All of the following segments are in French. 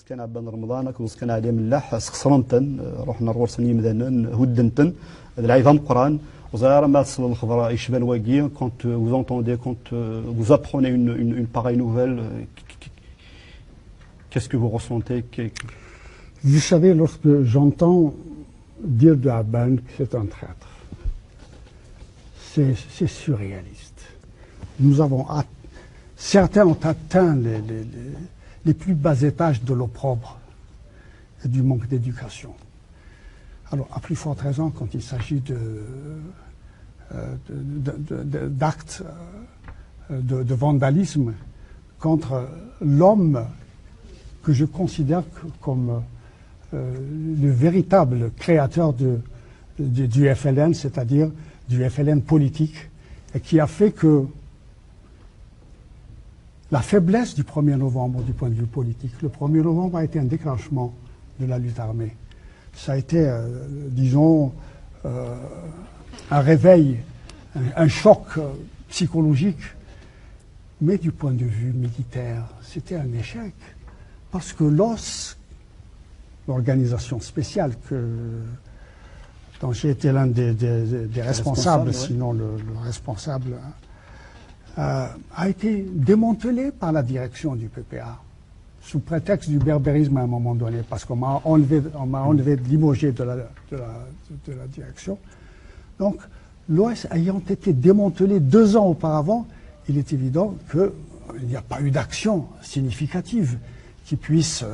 كان عبان رمضان كان عليه ملاح سخسرنتن رحنا الرسني مثلا هدنتن العيظام قران وزاره ما تصل الخبر يشبان واقي quand vous entendez quand vous apprenez une pareille nouvelle qu'est-ce que vous ressentez Vous savez, lorsque j'entends dire de Abban que c'est un traître, c'est surréaliste. Certains ont atteint les plus bas étages de l'opprobre et du manque d'éducation. Alors, à plus forte raison, quand il s'agit d'actes de vandalisme contre l'homme que je considère comme le véritable créateur du FLN, c'est-à-dire du FLN politique, et qui a fait que la faiblesse du 1er novembre du point de vue politique, le 1er novembre a été un déclenchement de la lutte armée. Ça a été, disons, un réveil, un choc psychologique, mais du point de vue militaire, c'était un échec. Parce que l'organisation spéciale dont j'ai été l'un des responsables, sinon le responsable, a été démantelée par la direction du PPA, sous prétexte du berbérisme à un moment donné, parce qu'on m'a enlevé limogé de la direction. Donc, l'OS ayant été démantelé 2 ans auparavant, il est évident qu'il n'y a pas eu d'action significative qui puisse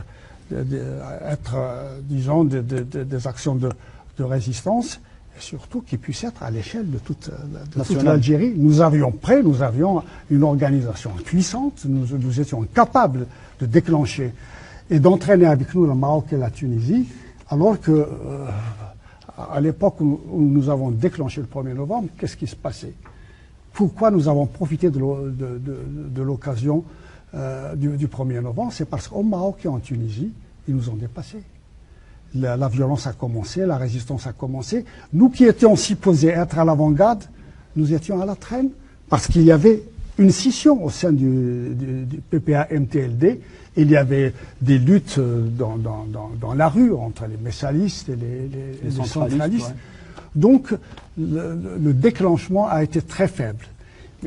être, disons, des actions de résistance, et surtout qui puisse être à l'échelle de toute l'Algérie. Nous avions une organisation puissante, nous étions capables de déclencher et d'entraîner avec nous le Maroc et la Tunisie, alors que à l'époque où nous avons déclenché le 1er novembre, qu'est-ce qui se passait? Pourquoi nous avons profité de l'occasion du 1er novembre? C'est parce qu'au Maroc et en Tunisie, ils nous ont dépassés. La violence a commencé, la résistance a commencé. Nous qui étions supposés être à l'avant-garde, nous étions à la traîne parce qu'il y avait une scission au sein du PPA-MTLD. Il y avait des luttes dans la rue entre les messalistes et les centralistes. Ouais. Donc le déclenchement a été très faible.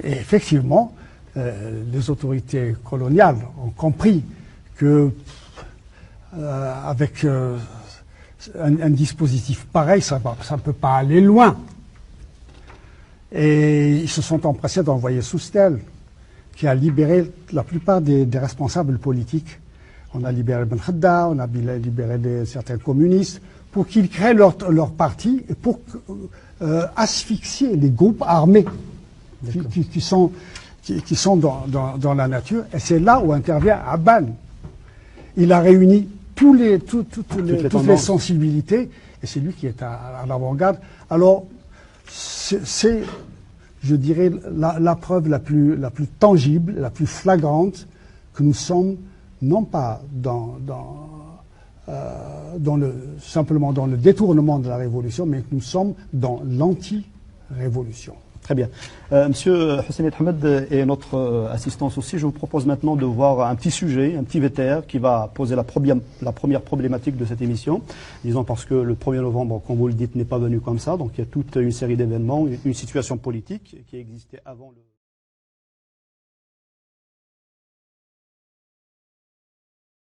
Et effectivement, les autorités coloniales ont compris que avec un dispositif pareil, ça ne peut pas aller loin. Et ils se sont empressés d'envoyer Soustel, qui a libéré la plupart des responsables politiques. On a libéré Ben Khadda, on a libéré certains communistes, pour qu'ils créent leur parti et pour asphyxier les groupes armés qui sont dans la nature. Et c'est là où intervient Abban. Il a réuni toutes les sensibilités, et c'est lui qui est à l'avant-garde. Alors, c'est, je dirais, la preuve la plus tangible, la plus flagrante, que nous sommes non pas simplement dans le détournement de la révolution, mais que nous sommes dans l'anti-révolution. Très bien. Monsieur Hussein Ahmed et notre assistance aussi, je vous propose maintenant de voir un petit sujet, un petit VTR qui va poser la première problématique de cette émission. Disons parce que le 1er novembre, comme vous le dites, n'est pas venu comme ça. Donc il y a toute une série d'événements, une situation politique qui existait avant le...